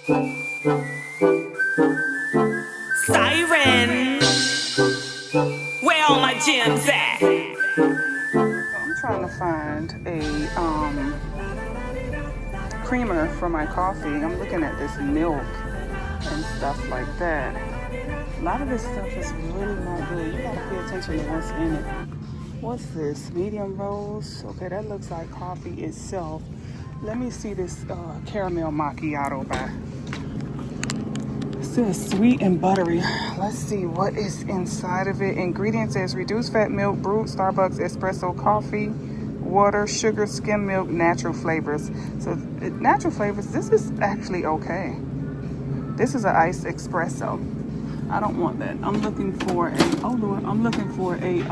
Siren, where all my gems at? I'm trying to find a creamer for my coffee. I'm looking at this milk and stuff like that. A lot of this stuff is really not good. You gotta pay attention to what's in it. What's this? Medium roast. Okay, that looks like coffee itself. Let me see this caramel macchiato by. It says sweet and buttery. Let's see what is inside of it. Ingredients says reduced fat milk, brewed Starbucks espresso coffee, water, sugar, skim milk, natural flavors. So natural flavors, this is actually okay. This is an iced espresso. I don't want that. I'm looking for a, oh Lord, I'm looking for a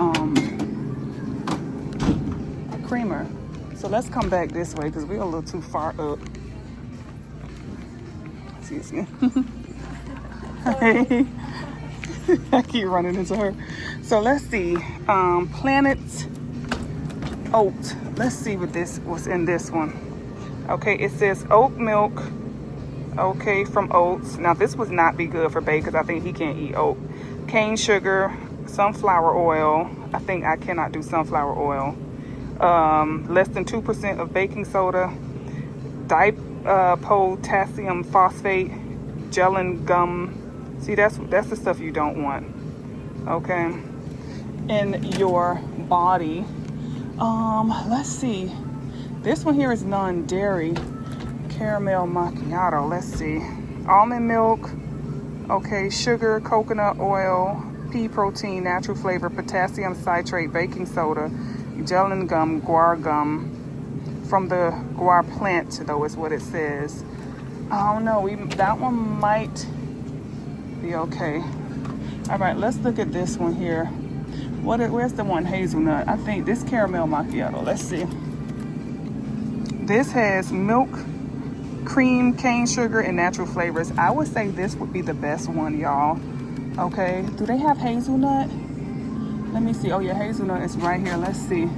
creamer. So let's come back this way because we're a little too far up. Excuse me. Hey. I keep running into her. So let's see. Planet Oat. Let's see what's in this one. Okay, it says oat milk. Okay, from oats. Now this would not be good for Bae because I think he can't eat oat. Cane sugar, sunflower oil. I think I cannot do sunflower oil. Less than 2% of baking soda. Potassium phosphate, gelin gum. See, that's the stuff you don't want. Okay, in your body. Let's see. This one here is non-dairy. Caramel macchiato. Let's see. Almond milk. Okay, sugar, coconut oil, pea protein, natural flavor, potassium citrate, baking soda, gelin gum, guar gum. From the guar plant, though, is what it says. I don't know. That one might be okay. All right, let's look at this one here. Where's the one hazelnut? I think this caramel macchiato. Let's see. This has milk, cream, cane sugar, and natural flavors. I would say this would be the best one, y'all. Okay. Do they have hazelnut? Let me see. Oh yeah, hazelnut is right here. Let's see.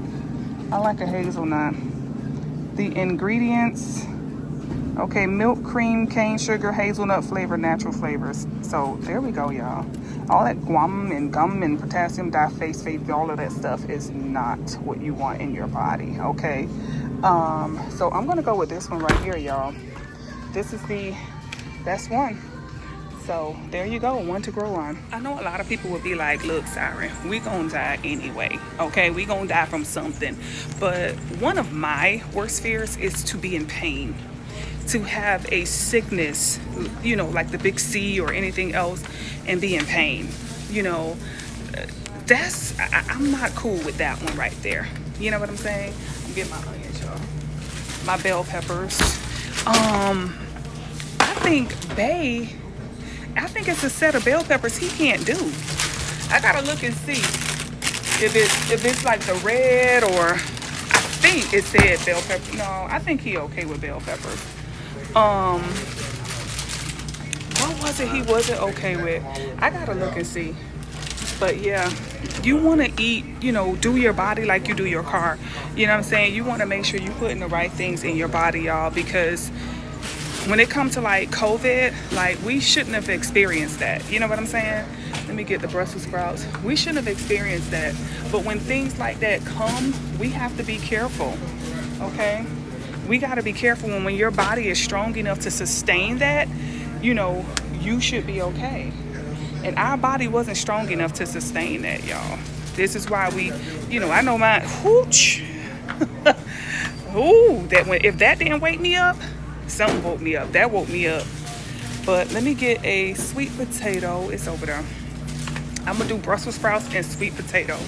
I like a hazelnut. The ingredients. Okay, milk, cream, cane sugar, hazelnut flavor, natural flavors. So there we go, y'all. All that guam and gum and potassium diphosphate, all of that stuff is not what you want in your body, okay? So I'm gonna go with this one right here, y'all. This is the best one. So there you go, one to grow on. I know a lot of people would be like, look, Siren, we gonna die anyway, okay? We gonna die from something. But one of my worst fears is to be in pain. To have a sickness, you know, like the big C or anything else, and be in pain, you know, I'm not cool with that one right there. You know what I'm saying? I'm getting my onions, y'all. My bell peppers. I think it's a set of bell peppers he can't do. I gotta look and see if it's like the red, or I think it said bell pepper. No, I think he okay with bell peppers. What was it he wasn't okay with? I gotta look and see. But yeah, you want to eat, you know, do your body like you do your car. You know what I'm saying? You want to make sure you're putting the right things in your body, y'all, because when it comes to like COVID, like we shouldn't have experienced that. You know what I'm saying? Let me get the Brussels sprouts. We shouldn't have experienced that. But when things like that come, we have to be careful, okay? We got to be careful when your body is strong enough to sustain that, you know, you should be okay. And our body wasn't strong enough to sustain that, y'all. This is why we, you know, I know my hooch. Ooh, if that didn't wake me up, something woke me up. That woke me up. But let me get a sweet potato. It's over there. I'm gonna do Brussels sprouts and sweet potato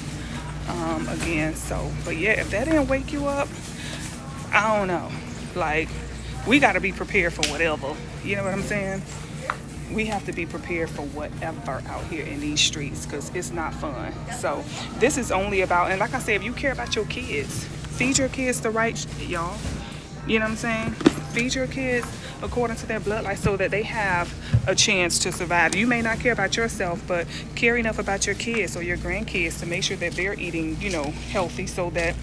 again. So, but yeah, if that didn't wake you up, I don't know. Like, we got to be prepared for whatever. You know what I'm saying? We have to be prepared for whatever out here in these streets, because it's not fun. So this is only about, and like I said, if you care about your kids, feed your kids the right y'all. You know what I'm saying? Feed your kids according to their bloodline so that they have a chance to survive. You may not care about yourself, but care enough about your kids or your grandkids to make sure that they're eating, you know, healthy, so that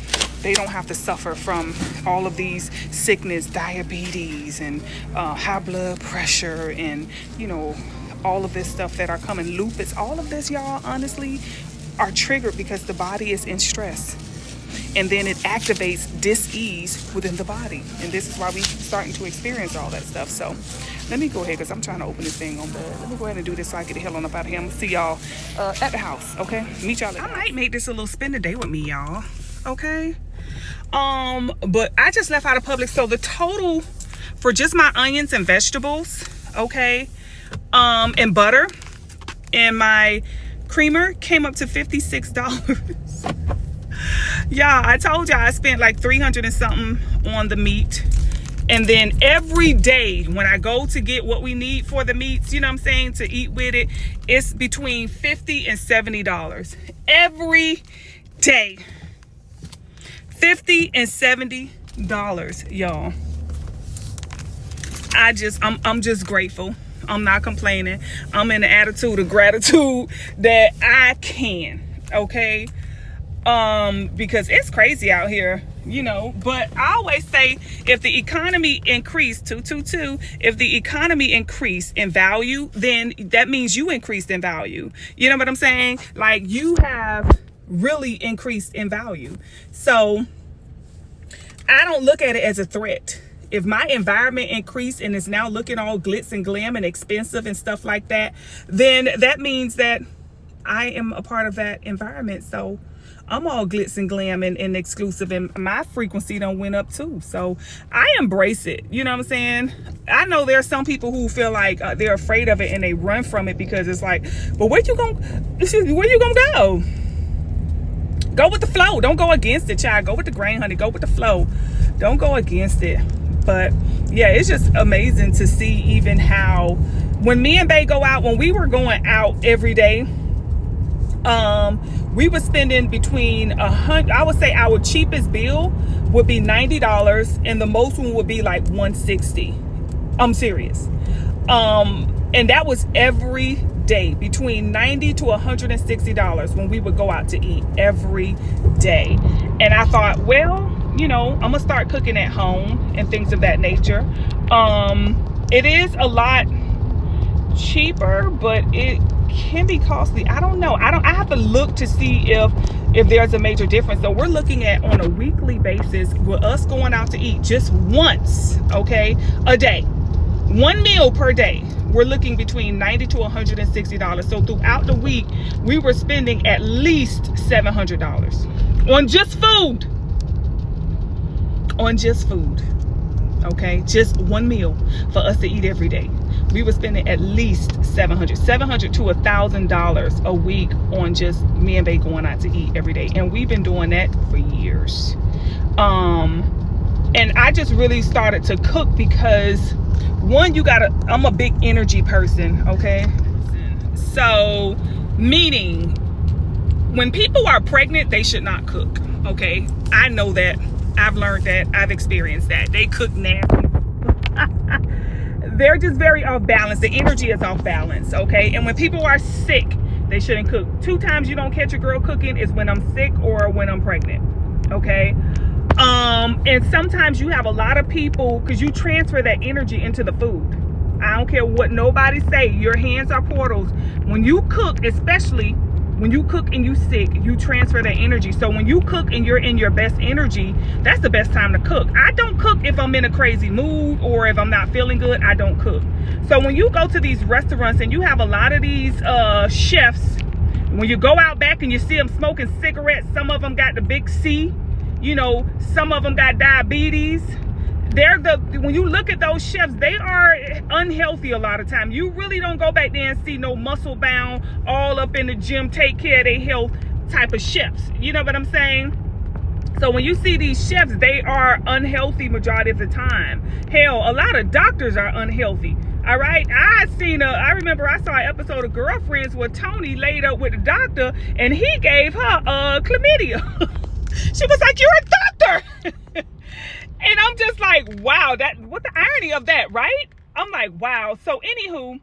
they don't have to suffer from all of these sickness, diabetes, and high blood pressure, and you know, all of this stuff that are coming, lupus. All of this, y'all, honestly, are triggered because the body is in stress, and then it activates dis-ease within the body, and this is why we're starting to experience all that stuff. So let me go ahead, because I'm trying to open this thing on bed. Let me go ahead and do this so I get the hell on up out of here. I'm gonna see y'all at the house, okay? Meet y'all at the house. I might make this a little spend a day with me, y'all, okay? But I just left out of Publix, so the total for just my onions and vegetables, okay, and butter and my creamer came up to $56. Yeah, I told y'all I spent like 300 and something on the meat. And then every day when I go to get what we need for the meats, you know what I'm saying, to eat with it, it's between $50 and $70. Every day. $50 and $70, y'all. I'm just grateful. I'm not complaining. I'm in the attitude of gratitude that I can, okay? Because it's crazy out here, you know. But I always say, if the economy increased if the economy increased in value, then that means you increased in value. You know what I'm saying? Like, you have really increased in value. So I don't look at it as a threat. If my environment increased and is now looking all glitz and glam and expensive and stuff like that, then that means that I am a part of that environment. So I'm all glitz and glam and exclusive, and my frequency done went up too. So I embrace it. You know what I'm saying? I know there are some people who feel like they're afraid of it and they run from it, because it's like, but where you gonna go? Go with the flow. Don't go against it, child. Go with the grain, honey. Go with the flow. Don't go against it. But yeah, it's just amazing to see even how when me and Bae go out, when we were going out every day, we were spending between $100. I would say our cheapest bill would be $90, and the most one would be like $160. I'm serious. And that was every day, between $90 to $160 when we would go out to eat every day. And I thought, well, you know, I'm gonna start cooking at home and things of that nature. It is a lot cheaper, but it can be costly. I don't know. I have to look to see if there's a major difference. So we're looking at, on a weekly basis, with us going out to eat just once, okay, a day, one meal per day, we're looking between $90 to $160. So throughout the week, we were spending at least $700 on just food. Okay, just one meal for us to eat every day. We were spending at least $700 to $1,000 a week on just me and Bae going out to eat every day, and we've been doing that for years. And I just really started to cook because, one, I'm a big energy person, okay? So, meaning, when people are pregnant, they should not cook, okay? I know that. I've learned that. I've experienced that. They cook nasty. They're just very off balance. The energy is off balance, okay? And when people are sick, they shouldn't cook. 2 times you don't catch a girl cooking is when I'm sick or when I'm pregnant, okay? And sometimes you have a lot of people, because you transfer that energy into the food. I don't care what nobody say. Your hands are portals. When you cook, especially when you cook and you sick, you transfer that energy. So when you cook and you're in your best energy, that's the best time to cook. I don't cook if I'm in a crazy mood or if I'm not feeling good. I don't cook. So when you go to these restaurants and you have a lot of these chefs, when you go out back and you see them smoking cigarettes, some of them got the big C, you know, some of them got diabetes. When you look at those chefs, they are unhealthy a lot of time. You really don't go back there and see no muscle bound, all up in the gym, take care of their health type of chefs. You know what I'm saying? So when you see these chefs, they are unhealthy majority of the time. Hell, a lot of doctors are unhealthy. All right, I remember I saw an episode of Girlfriends where Tony laid up with the doctor and he gave her chlamydia. She was like, "You're a doctor." And I'm just like, wow, what the irony of that, right? I'm like, wow. So anywho,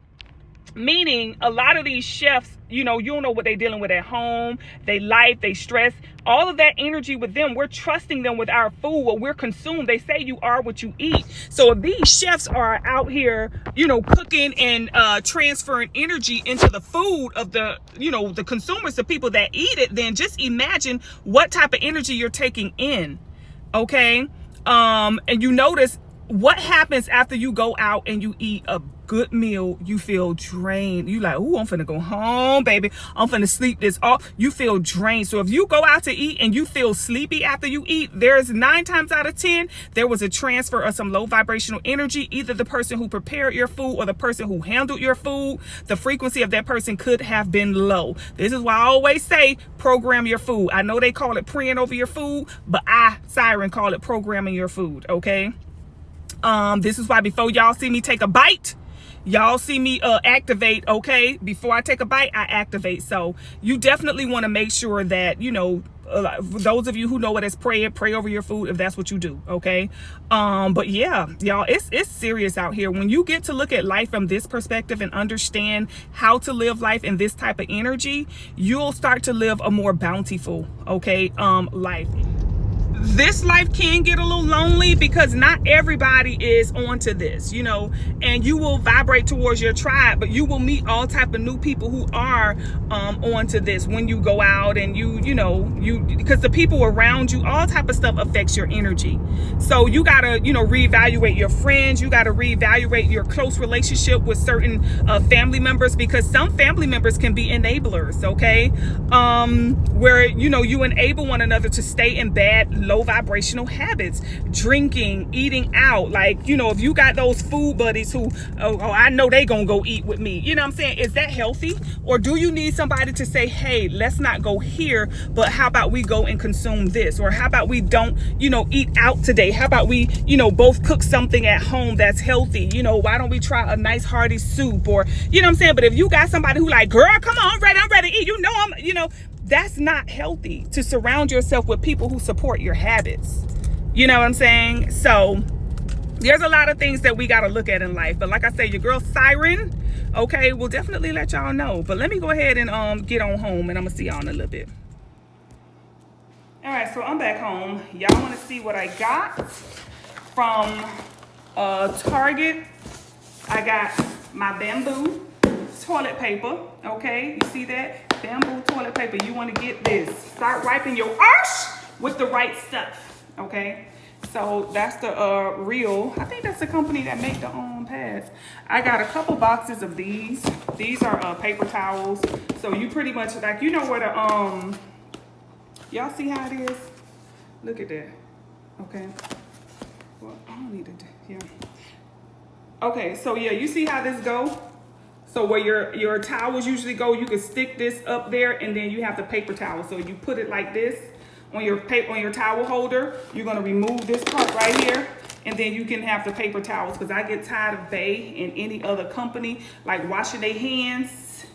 Meaning a lot of these chefs, you don't know what they're dealing with at home, they life, they stress, all of that energy with them. We're trusting them with our food, what we're consuming. They say you are what you eat. So if these chefs are out here, cooking and transferring energy into the food of the, the consumers, the people that eat it, then just imagine what type of energy you're taking in. Okay. And you notice what happens after you go out and you eat a good meal. You feel drained. You like, oh, I'm finna go home, baby. I'm finna sleep this off. You feel drained. So if you go out to eat and you feel sleepy after you eat, there's 9 times out of 10, there was a transfer of some low vibrational energy. Either the person who prepared your food or the person who handled your food, the frequency of that person could have been low. This is why I always say, program your food. I know they call it praying over your food, but I, Siren, call it programming your food. Okay. This is why before y'all see me take a bite, y'all see me activate. Okay, before I take a bite, I activate. So you definitely want to make sure that those of you who know it as pray over your food, if that's what you do. Okay. But yeah, y'all, it's serious out here. When you get to look at life from this perspective and understand how to live life in this type of energy, you'll start to live a more bountiful, life. This life can get a little lonely because not everybody is onto this, and you will vibrate towards your tribe, but you will meet all type of new people who are onto this when you go out, and because the people around you, all type of stuff affects your energy. So you gotta reevaluate your friends. You gotta reevaluate your close relationship with certain family members, because some family members can be enablers. Okay, where you enable one another to stay in bad low vibrational habits, drinking, eating out. Like, if you got those food buddies who, I know they gonna go eat with me. You know what I'm saying? Is that healthy? Or do you need somebody to say, hey, let's not go here, but how about we go and consume this? Or how about we don't, eat out today? How about we, both cook something at home that's healthy? Why don't we try a nice hearty soup? Or, you know what I'm saying? But if you got somebody who like, girl, come on, I'm ready to eat. That's not healthy to surround yourself with people who support your habits. You know what I'm saying? So there's a lot of things that we got to look at in life. But like I said, your girl Siren, okay, will definitely let y'all know. But let me go ahead and get on home, and I'm going to see y'all in a little bit. All right, so I'm back home. Y'all want to see what I got from Target. I got my bamboo toilet paper. Okay, you see that? Bamboo toilet paper. You want to get this. Start wiping your arse with the right stuff. Okay, so that's the real. I think that's the company that make the pads. I got a couple boxes of these. These are paper towels. So you pretty much like where the y'all see how it is. Look at that. Okay. Well, I don't need it. Yeah. Okay, so yeah, you see how this go. So where your towels usually go, you can stick this up there, and then you have the paper towel. So you put it like this on your towel holder. You're gonna remove this part right here, and then you can have the paper towels. Because I get tired of Bay and any other company like washing their hands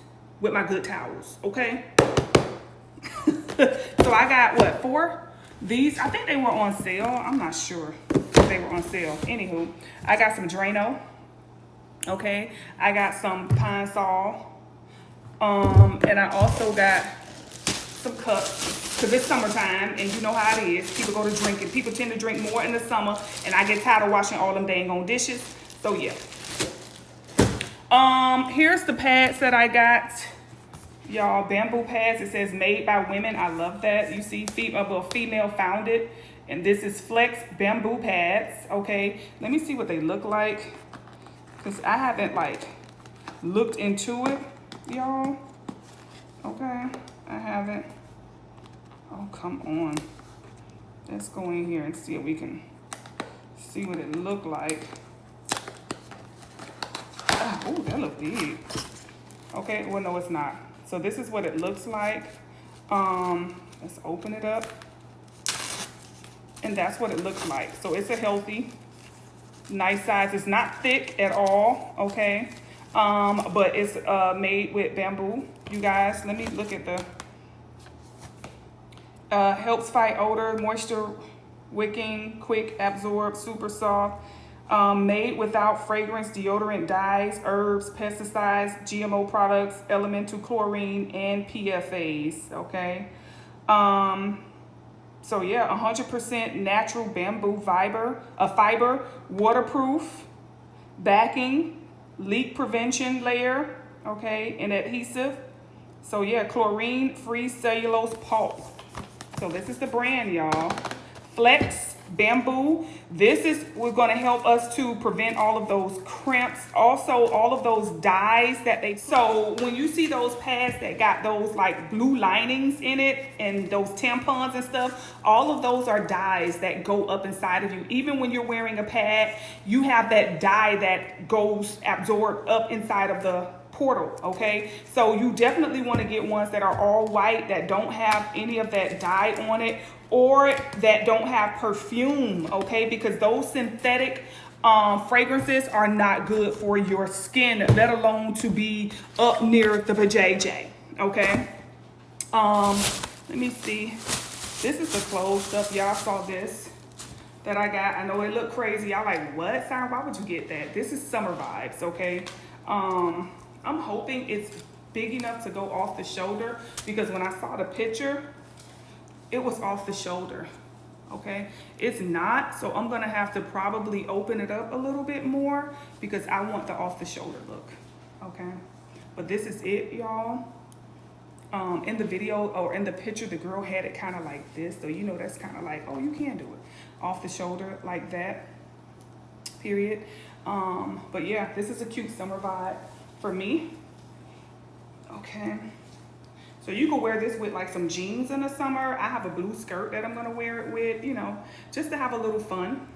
with my good towels. Okay. So I got what, 4? These, I think they were on sale. I'm not sure if they were on sale. Anywho, I got some Drano. Okay, I got some Pine Sol, and I also got some cups, because it's summertime, and you know how it is. People go to drinking. People tend to drink more in the summer, and I get tired of washing all them dang on dishes. So yeah. Here's the pads that I got. Y'all, bamboo pads. It says made by women. I love that. You see, female founded, and this is Flex bamboo pads. Okay, let me see what they look like. Because I haven't looked into it, y'all. Okay, I haven't. Oh, come on. Let's go in here and see if we can see what it looked like. Oh, that look big. Okay, well, no, it's not. So this is what it looks like. Let's open it up. And that's what it looks like. So it's a healthy, nice size. It's not thick at all, okay? But it's made with bamboo. You guys, let me look at the helps fight odor, moisture wicking, quick absorb, super soft. Made without fragrance, deodorant, dyes, herbs, pesticides, GMO products, elemental chlorine, and PFAs, okay? So yeah, 100% natural bamboo fiber, waterproof, backing, leak prevention layer, okay, and adhesive. So yeah, chlorine-free cellulose pulp. So this is the brand, y'all. Flex Bamboo. This is going to help us to prevent all of those cramps. Also, all of those dyes that they... So when you see those pads that got those like blue linings in it and those tampons and stuff, all of those are dyes that go up inside of you. Even when you're wearing a pad, you have that dye that goes absorbed up inside of the portal, okay? So you definitely want to get ones that are all white, that don't have any of that dye on it, or that don't have perfume, okay? Because those synthetic fragrances are not good for your skin, let alone to be up near the vajayjay, okay? Let me see. This is the clothes stuff. Y'all saw this that I got. I know it looked crazy. Y'all like, what, Sarah? Why would you get that? This is summer vibes, okay? I'm hoping it's big enough to go off the shoulder, because when I saw the picture, it was off the shoulder, okay? It's not, so I'm gonna have to probably open it up a little bit more because I want the off the shoulder look, okay? But this is it, y'all. In the video or in the picture, the girl had it kind of like this, so you know that's kind of like, oh, you can do it. Off the shoulder like that, period. But yeah, this is a cute summer vibe for me, okay? So you can wear this with like some jeans in the summer. I have a blue skirt that I'm gonna wear it with, you know, just to have a little fun,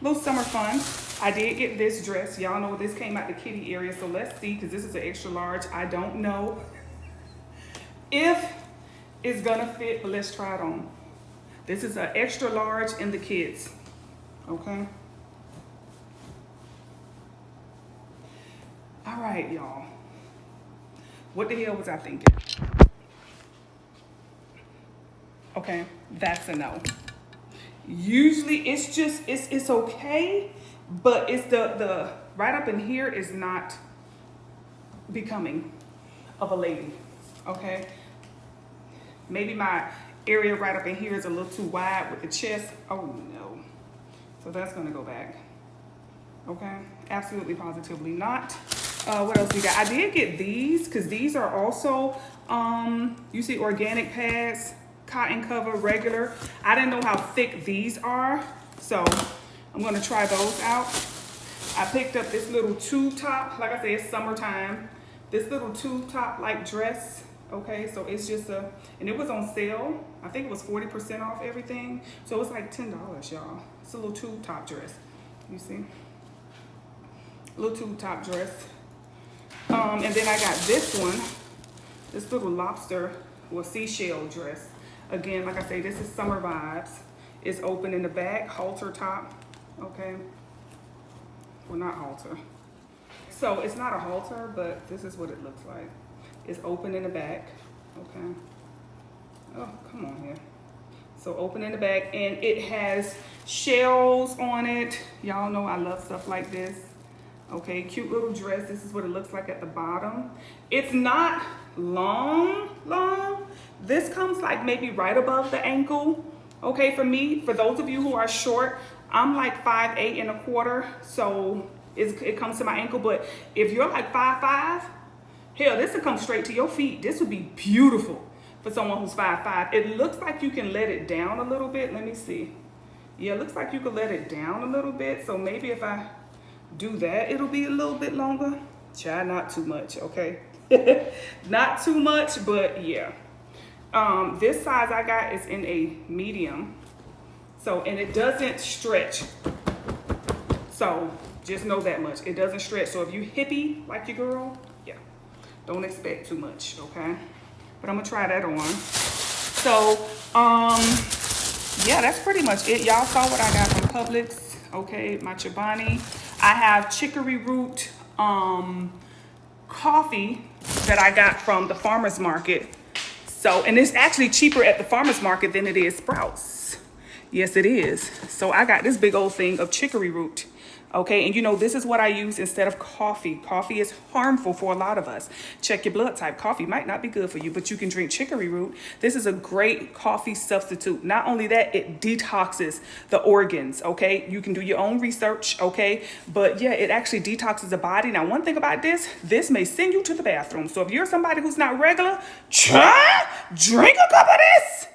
little summer fun. I did get this dress. Y'all know this came out the kitty area, so let's see, because this is an extra large. I don't know if it's gonna fit, but let's try it on. This is an extra large in the kids, okay? All right, y'all. What the hell was I thinking? Okay, that's a no. Usually it's just, it's okay, but it's the right up in here is not becoming of a lady, okay? Maybe my area right up in here is a little too wide with the chest. Oh no. So that's gonna go back, okay? Absolutely, positively not. What else we got? I did get these because these are also, you see organic pads, cotton cover, regular. I didn't know how thick these are, so I'm gonna try those out. I picked up this little tube top. Like I said, it's summertime. This little tube top like dress, okay? So it's just and it was on sale. I think it was 40% off everything. So it was like $10, y'all. It's a little tube top dress, you see? A little tube top dress. And then I got this one, this little lobster or seashell dress. Again, like I say, this is summer vibes. It's open in the back, halter top, okay? Well, not halter. So it's not a halter, but this is what it looks like. It's open in the back, okay? Oh, come on here. So open in the back, and it has shells on it. Y'all know I love stuff like this. Okay, cute little dress. This is what it looks like at the bottom. It's not long. This comes like maybe right above the ankle. Okay, for me, for those of you who are short, I'm like 5'8¼ so it comes to my ankle. But if you're like 5'5", hell, this would come straight to your feet. This would be beautiful for someone who's 5'5". It looks like you can let it down a little bit. Let me see. Yeah, it looks like you can let it down a little bit. So maybe if I do that, it'll be a little bit longer. Try not too much, okay? Not too much, but yeah. This size I got is in a medium. So, and it doesn't stretch. So just know that much. It doesn't stretch. So if you hippie like your girl, yeah, don't expect too much, okay? But I'm gonna try that on. So, yeah, that's pretty much it. Y'all saw what I got from Publix, okay? My Chobani. I have chicory root coffee that I got from the farmer's market. So, and it's actually cheaper at the farmer's market than it is Sprouts. Yes, it is. So I got this big old thing of chicory root Okay, and you know, this is what I use instead of coffee. Coffee is harmful for a lot of us. Check your blood type. Coffee might not be good for you, but you can drink chicory root. This is a great coffee substitute. Not only that, it detoxes the organs, okay? You can do your own research, okay? But yeah, it actually detoxes the body. Now, one thing about this may send you to the bathroom. So if you're somebody who's not regular, try, drink a cup of this.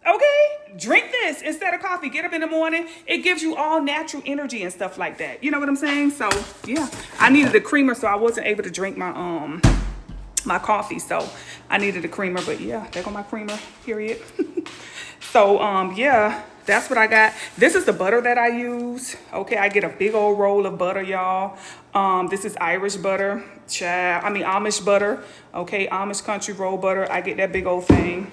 Okay, drink this instead of coffee. Get up in the morning. It gives you all natural energy and stuff like that. You know what I'm saying? So yeah, I needed a creamer, so I wasn't able to drink my my coffee. So I needed a creamer, but yeah, there go my creamer, period. So yeah, that's what I got. This is the butter that I use. Okay, I get a big old roll of butter, y'all. This is Irish butter, Amish butter. Okay, Amish country roll butter. I get that big old thing.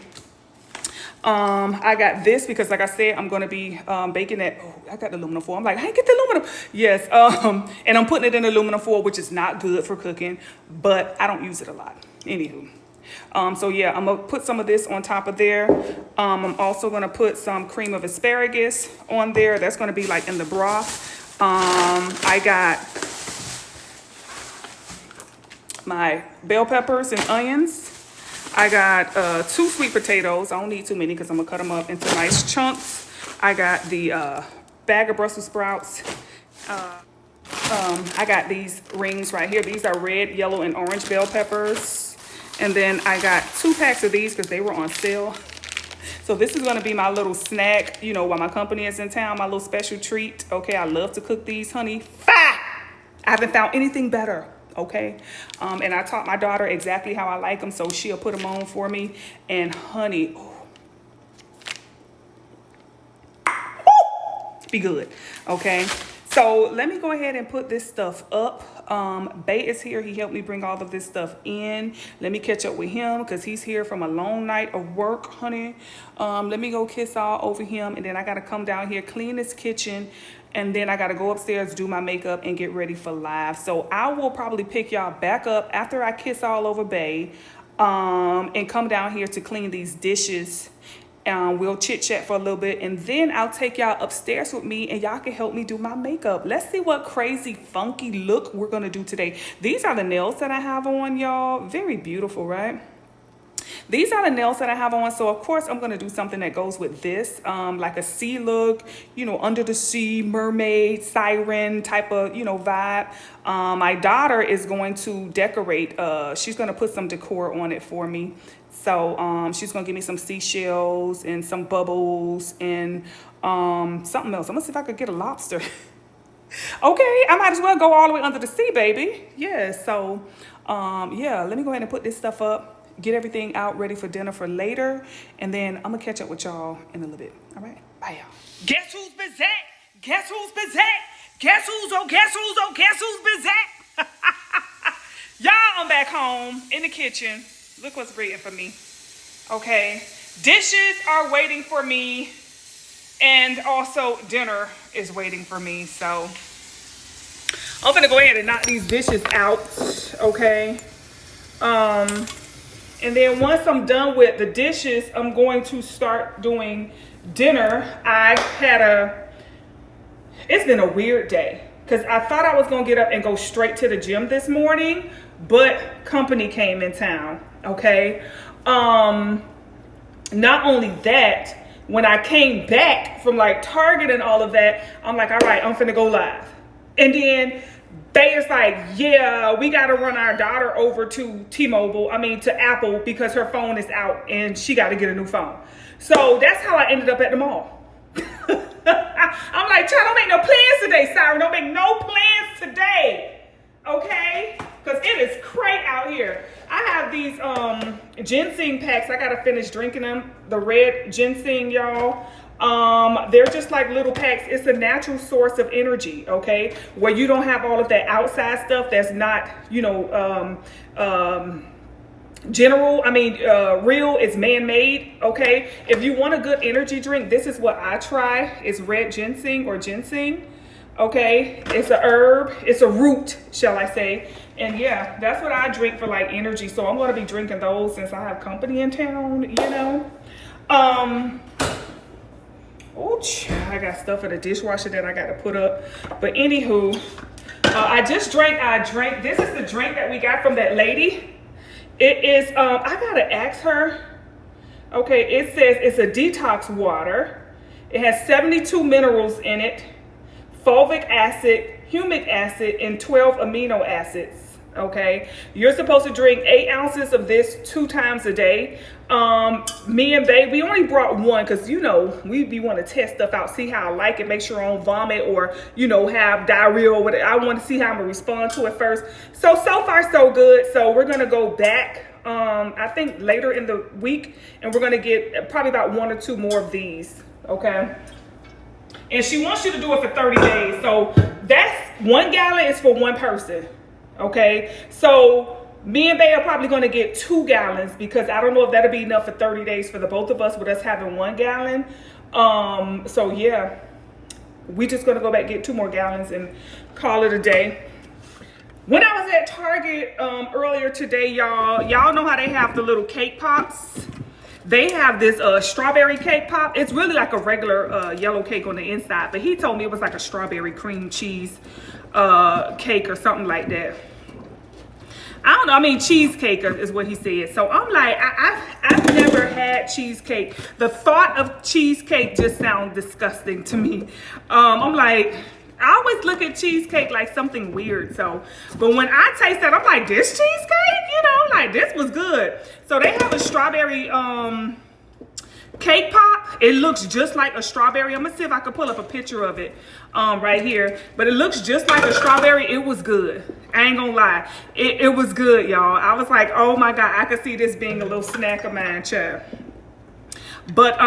I got this because, like I said, I'm going to be baking it. Oh, I got the aluminum foil. I'm like, hey, get the aluminum. Yes. And I'm putting it in aluminum foil, which is not good for cooking, but I don't use it a lot. Anywho. So yeah, I'm going to put some of this on top of there. I'm also going to put some cream of asparagus on there. That's going to be like in the broth. I got my bell peppers and onions. I got 2 sweet potatoes. I don't need too many because I'm going to cut them up into nice chunks. I got the bag of Brussels sprouts. I got these rings right here. These are red, yellow, and orange bell peppers. And then I got 2 packs of these because they were on sale. So this is going to be my little snack, you know, while my company is in town, my little special treat. Okay, I love to cook these, honey. I haven't found anything better. Okay, and I taught my daughter exactly how I like them, so she'll put them on for me. And honey, be good. Okay, so let me go ahead and put this stuff up. Bay is here. He helped me bring all of this stuff in. Let me catch up with him because he's here from a long night of work, honey. Let me go kiss all over him, and then I got to come down here, clean this kitchen. And then I got to go upstairs, do my makeup, and get ready for live. So I will probably pick y'all back up after I kiss all over Bay and come down here to clean these dishes. We'll chit chat for a little bit. And then I'll take y'all upstairs with me and y'all can help me do my makeup. Let's see what crazy, funky look we're going to do today. These are the nails that I have on, y'all. Very beautiful, right? These are the nails that I have on, so of course I'm going to do something that goes with this, like a sea look, you know, under the sea, mermaid, siren type of, you know, vibe. My daughter is going to decorate. She's going to put some decor on it for me. So she's going to give me some seashells and some bubbles and something else. I'm going to see if I could get a lobster. Okay, I might as well go all the way under the sea, baby. Yeah, so yeah, let me go ahead and put this stuff up. Get everything out ready for dinner for later, and then I'm gonna catch up with y'all in a little bit. All right, bye y'all. Guess who's back? Guess who's back? Guess who's back? Y'all, I'm back home in the kitchen. Look what's waiting for me. Okay, dishes are waiting for me, and also dinner is waiting for me. So I'm gonna go ahead and knock these dishes out. Okay. And then once I'm done with the dishes, I'm going to start doing dinner. It's been a weird day because I thought I was going to get up and go straight to the gym this morning, but company came in town. Okay. Not only that, when I came back from like Target and all of that, I'm like, all right, I'm finna go live. And then Bay is like, yeah, we got to run our daughter over to to Apple because her phone is out and she got to get a new phone. So that's how I ended up at the mall. I'm like, child, don't make no plans today, Siren. Don't make no plans today. Okay? Because it is crazy out here. I have these ginseng packs. I got to finish drinking them. The red ginseng, y'all. They're just like little packs. It's a natural source of energy, okay? Where you don't have all of that outside stuff that's not, you know, real, it's man-made, okay? If you want a good energy drink, this is what I try. It's red ginseng or ginseng, okay? It's a herb. It's a root, shall I say. And yeah, that's what I drink for like energy. So I'm going to be drinking those since I have company in town, you know? Oh, I got stuff in the dishwasher that I got to put up. But anywho, I drank, this is the drink that we got from that lady. It is, I got to ask her. Okay, it says it's a detox water. It has 72 minerals in it, fulvic acid, humic acid, and 12 amino acids. Okay, you're supposed to drink 8 ounces of this 2 times a day. Me and babe, we only brought one because, you know, we want to test stuff out, see how I like it, make sure I don't vomit or, you know, have diarrhea or whatever. I want to see how I'm gonna respond to it first. So far so good. So we're gonna go back, I think later in the week, and we're gonna get probably about 1 or 2 more of these. Okay, and she wants you to do it for 30 days. So that's 1 gallon is for 1 person. Okay, so me and Bae are probably going to get 2 gallons because I don't know if that'll be enough for 30 days for the both of us with us having 1 gallon. So yeah, we just going to go back and get 2 more gallons and call it a day. When I was at Target earlier today, y'all know how they have the little cake pops. They have this strawberry cake pop. It's really like a regular yellow cake on the inside, but he told me it was like a strawberry cream cheese cake or something like that. I don't know. I mean, cheesecake is what he said. So I'm like, I've never had cheesecake. The thought of cheesecake just sounds disgusting to me. I'm like, I always look at cheesecake like something weird. So, but when I taste that, I'm like, this cheesecake, you know, like this was good. So they have a strawberry cake pop. It looks just like a strawberry. I'm gonna see if I can pull up a picture of it right here. But it looks just like a strawberry. It was good. I ain't gonna lie. It was good, y'all. I was like, oh my God, I could see this being a little snack of mine, child. But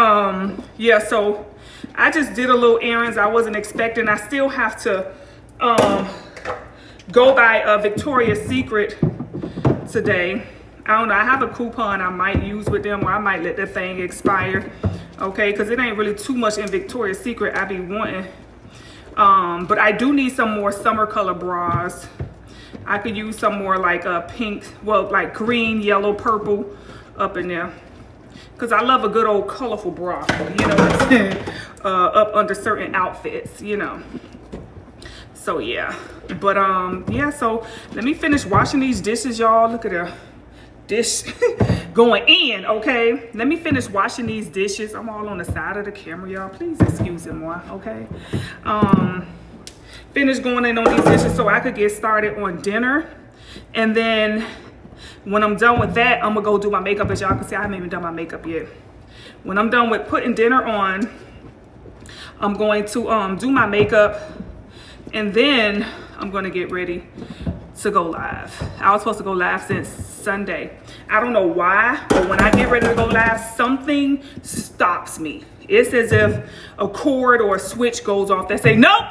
yeah, so I just did a little errands I wasn't expecting. I still have to go by Victoria's Secret today. I don't know. I have a coupon I might use with them, or I might let that thing expire. Okay, because it ain't really too much in Victoria's Secret I be wanting. But I do need some more summer color bras. I could use some more like pink, well, like green, yellow, purple up in there. Because I love a good old colorful bra, you know what I'm saying? Up under certain outfits, you know. So yeah, but yeah, so let me finish washing these dishes, y'all. Look at the dish going in. Okay, let me finish washing these dishes. I'm all on the side of the camera, y'all. Please excuse me, okay? Finish going in on these dishes so I could get started on dinner. And then when I'm done with that, I'm gonna go do my makeup. As y'all can see, I haven't even done my makeup yet. When I'm done with putting dinner on, I'm going to do my makeup, and then I'm gonna get ready to go live. I was supposed to go live since Sunday. I don't know why, but when I get ready to go live, something stops me. It's as if a cord or a switch goes off that say nope.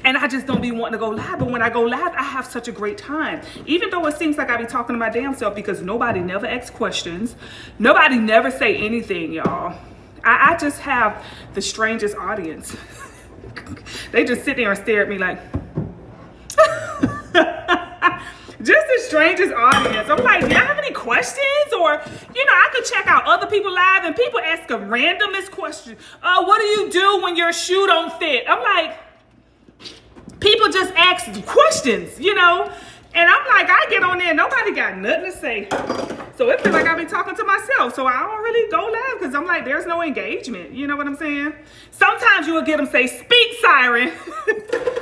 And I just don't be wanting to go live. But when I go live, I have such a great time. Even though it seems like I be talking to my damn self because nobody never asks questions. Nobody never say anything, y'all. I just have the strangest audience. They just sit there and stare at me like, just the strangest audience. I'm like, do y'all have any questions? Or, you know, I could check out other people live and people ask a randomest question. What do you do when your shoe don't fit? I'm like, people just ask questions, you know? And I'm like, I get on there, nobody got nothing to say. So it feels like I be talking to myself. So I don't really go live because I'm like, there's no engagement. You know what I'm saying? Sometimes you will get them say, speak siren.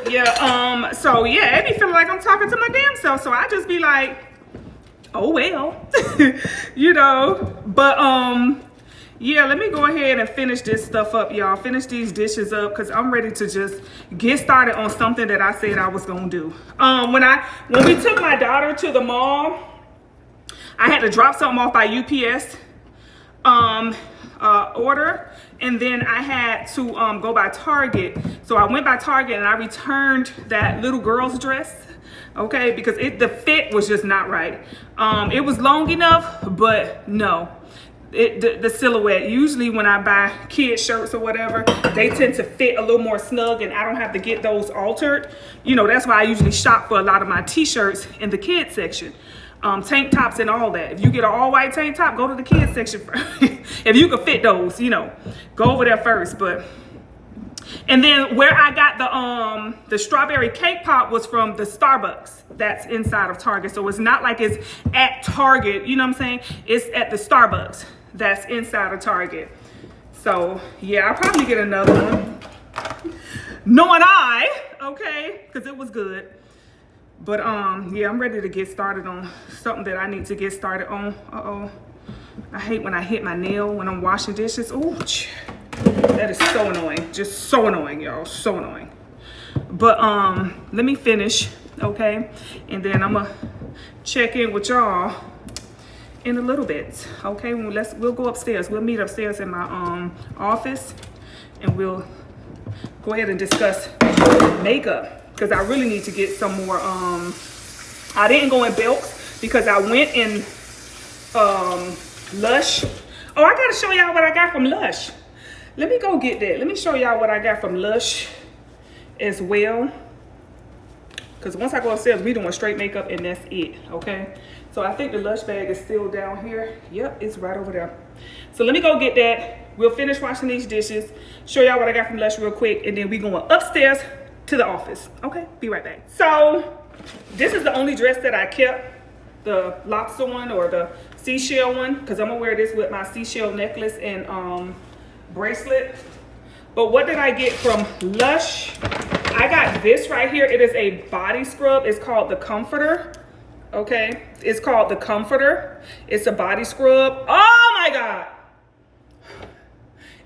Yeah, so yeah, it be feeling like I'm talking to my damn self. So I just be like, oh well, you know, but yeah, let me go ahead and finish this stuff up, y'all. Finish these dishes up because I'm ready to just get started on something that I said I was gonna do. When we took my daughter to the mall, I had to drop something off by UPS order, and then I had to go by Target. So I went by Target and I returned that little girl's dress, okay, because the fit was just not right. It was long enough, but no. The silhouette, usually when I buy kid shirts or whatever, they tend to fit a little more snug and I don't have to get those altered. You know, that's why I usually shop for a lot of my t-shirts in the kids section. tank tops and all that. If you get an all white tank top, go to the kids section first. If you can fit those, you know, go over there first. But and then where I got the strawberry cake pop was from the Starbucks that's inside of Target. So it's not like it's at Target, you know what I'm saying? It's at the Starbucks that's inside of Target. So yeah, I'll probably get another one. Knowing okay, because it was good. But yeah, I'm ready to get started on something that I need to get started on. I hate when I hit my nail when I'm washing dishes. Ooh, that is so annoying. Just so annoying, y'all. So annoying. But let me finish, okay? And then I'm gonna check in with y'all in a little bit, okay? We'll go upstairs. We'll meet upstairs in my office, and we'll go ahead and discuss makeup, because I really need to get some more. I didn't go in Belks because I went in Lush. Oh, I gotta show y'all what I got from Lush. Let me go get that. Let me show y'all what I got from Lush as well. Because once I go upstairs, we doing straight makeup and that's it, okay? So I think the Lush bag is still down here. Yep, it's right over there. So let me go get that. We'll finish washing these dishes, show y'all what I got from Lush real quick, and then we going upstairs to the office. Okay, be right back. So this is the only dress that I kept, the lobster one or the seashell one, because I'm gonna wear this with my seashell necklace and bracelet. But what did I get from Lush? I got this right here. It is a body scrub. It's called the Comforter. Okay, it's called the Comforter. It's a body scrub. Oh my God.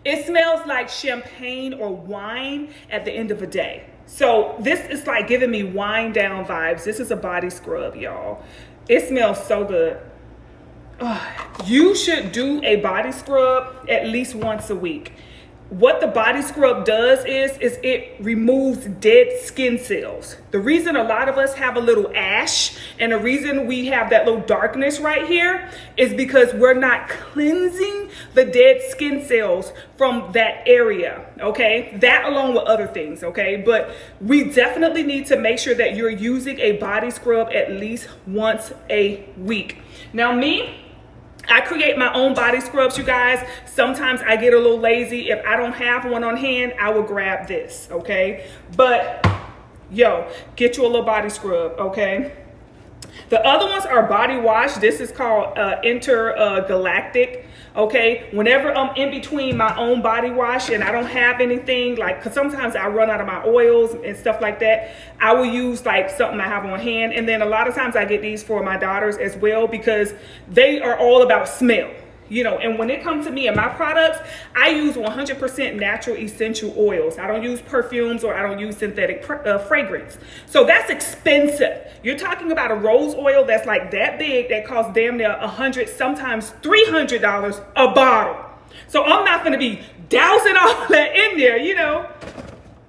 It smells like champagne or wine at the end of the day. So this is like giving me wind down vibes. This is a body scrub, y'all. It smells so good. You should do a body scrub at least once a week. What the body scrub does is it removes dead skin cells. The reason a lot of us have a little ash and the reason we have that little darkness right here is because we're not cleansing the dead skin cells from that area, okay? That along with other things, okay? But we definitely need to make sure that you're using a body scrub at least once a week. Now me, I create my own body scrubs, you guys. Sometimes I get a little lazy. If I don't have one on hand, I will grab this, okay? But, yo, get you a little body scrub, okay? The other ones are body wash. This is called Intergalactic, okay? Whenever I'm in between my own body wash and I don't have anything, like, because sometimes I run out of my oils and stuff like that, I will use like something I have on hand. And then a lot of times I get these for my daughters as well because they are all about smell. You know, and when it comes to me and my products, I use 100% natural essential oils. I don't use perfumes or I don't use synthetic fragrance. So that's expensive. You're talking about a rose oil that's like that big that costs damn near $100, sometimes $300 a bottle. So I'm not going to be dousing all that in there, you know.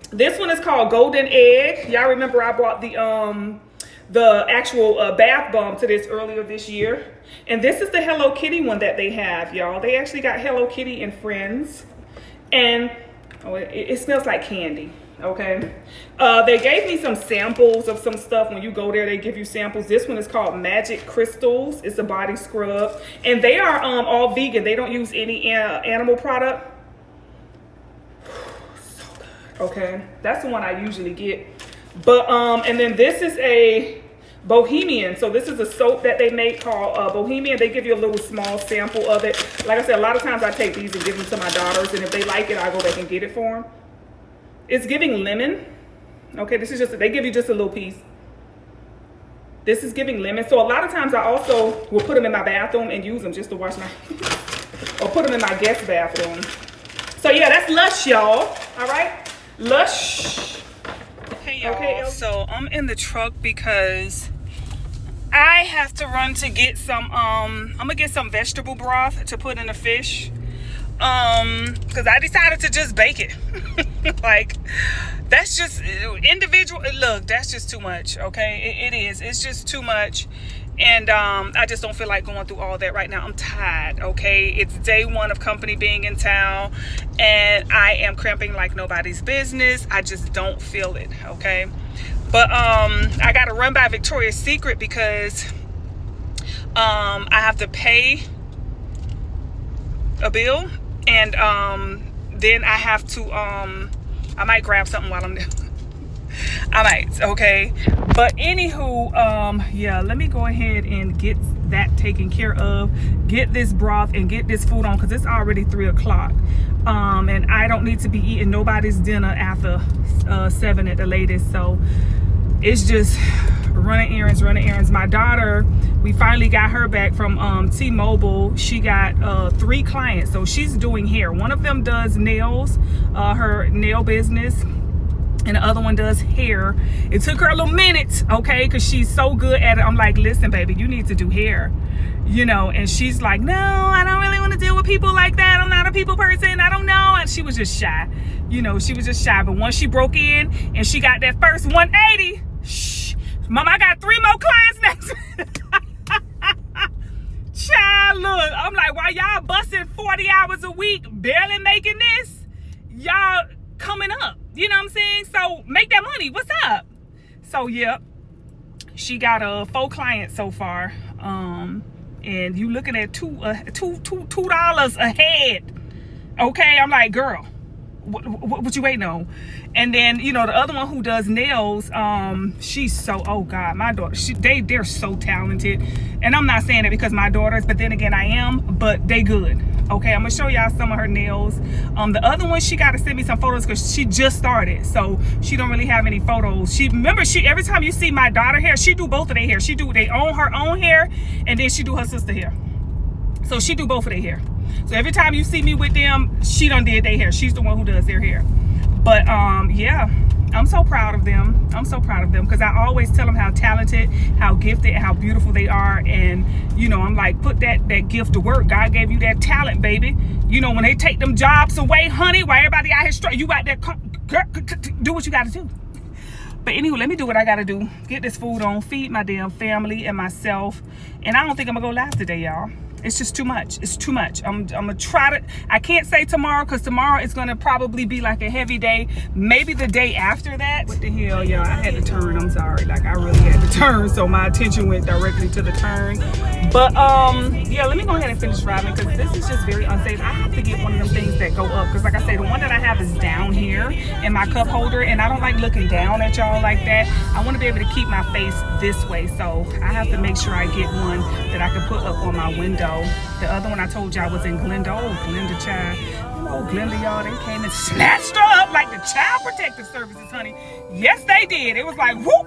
This one is called Golden Egg. Y'all remember I bought the actual bath bomb to this earlier this year. And this is the Hello Kitty one that they have, y'all. They actually got Hello Kitty and Friends. And it smells like candy, okay? They gave me some samples of some stuff. When you go there, they give you samples. This one is called Magic Crystals. It's a body scrub. And they are all vegan. They don't use any animal product. So good, okay? That's the one I usually get. But, and then this is a Bohemian. So this is a soap that they make called Bohemian. They give you a little small sample of it. Like I said, a lot of times I take these and give them to my daughters. And if they like it, I go back and get it for them. It's giving lemon. Okay, this is just, they give you just a little piece. This is giving lemon. So a lot of times I also will put them in my bathroom and use them just to wash my or put them in my guest bathroom. So yeah, that's Lush, y'all. All right, Lush. Hey y'all. Okay, so I'm in the truck because I have to run to get some I'm gonna get some vegetable broth to put in the fish, because I decided to just bake it. Like, that's just individual. Look, that's just too much. Okay, it is, it's just too much. And I just don't feel like going through all that right now. I'm tired, okay? It's day one of company being in town, and I am cramping like nobody's business. I just don't feel it, okay? But I got to run by Victoria's Secret because I have to pay a bill, and then I have to I might grab something while I'm there. I might, okay. But anywho, yeah, let me go ahead and get that taken care of, get this broth and get this food on, because it's already 3 o'clock, and I don't need to be eating nobody's dinner after 7 at the latest. So it's just running errands. My daughter, we finally got her back from T-Mobile. She got 3 clients, so she's doing hair. One of them does nails, her nail business, and the other one does hair. It took her a little minute, okay, because she's so good at it. I'm like, listen, baby, you need to do hair, you know. And she's like, no, I don't really want to deal with people like that. I'm not a people person. I don't know. And she was just shy, you know. She was just shy. But once she broke in and she got that first 180, shh, Mom, I got 3 more clients next. Child, look, I'm like, while y'all busting 40 hours a week, barely making this, y'all coming up. You know what I'm saying? So make that money. What's up? So yeah, she got 4 clients so far. And you looking at $2 a head. Okay, I'm like, girl, what you waiting on? And then, you know, the other one who does nails, she's so, oh God, my daughter, they're so talented. And I'm not saying it because my daughters, but then again, I am, but they good. Okay, I'm gonna show y'all some of her nails. The other one, she got to send me some photos because she just started, so she don't really have any photos. Remember, every time you see my daughter hair, she do both of their hair. They own her own hair, and then she do her sister hair. So she do both of their hair. So every time you see me with them, she done did their hair. She's the one who does their hair. But yeah, I'm so proud of them. I'm so proud of them because I always tell them how talented, how gifted, and how beautiful they are. And, you know, I'm like, put that gift to work. God gave you that talent, baby. You know, when they take them jobs away, honey, while everybody out here, you out there, do what you got to do. But anyway, let me do what I got to do. Get this food on, feed my damn family and myself. And I don't think I'm going to go live today, y'all. It's just too much. It's too much. I'm gonna try to, I can't say tomorrow because tomorrow is gonna probably be like a heavy day. Maybe the day after that. What the hell, y'all? I had to turn. I'm sorry. Like, I really had to turn, so my attention went directly to the turn. But yeah, let me go ahead and finish driving because this is just very unsafe. I have to get one of them things that go up because, like I say, the one that I have is down here in my cup holder, and I don't like looking down at y'all like that. I want to be able to keep my face this way, so I have to make sure I get one that I can put up on my window. The other one I told y'all was in Glenda. Oh, Glenda, child. Oh, Glenda, y'all, they came and snatched her up like the Child Protective Services, honey. Yes, they did. It was like, whoop.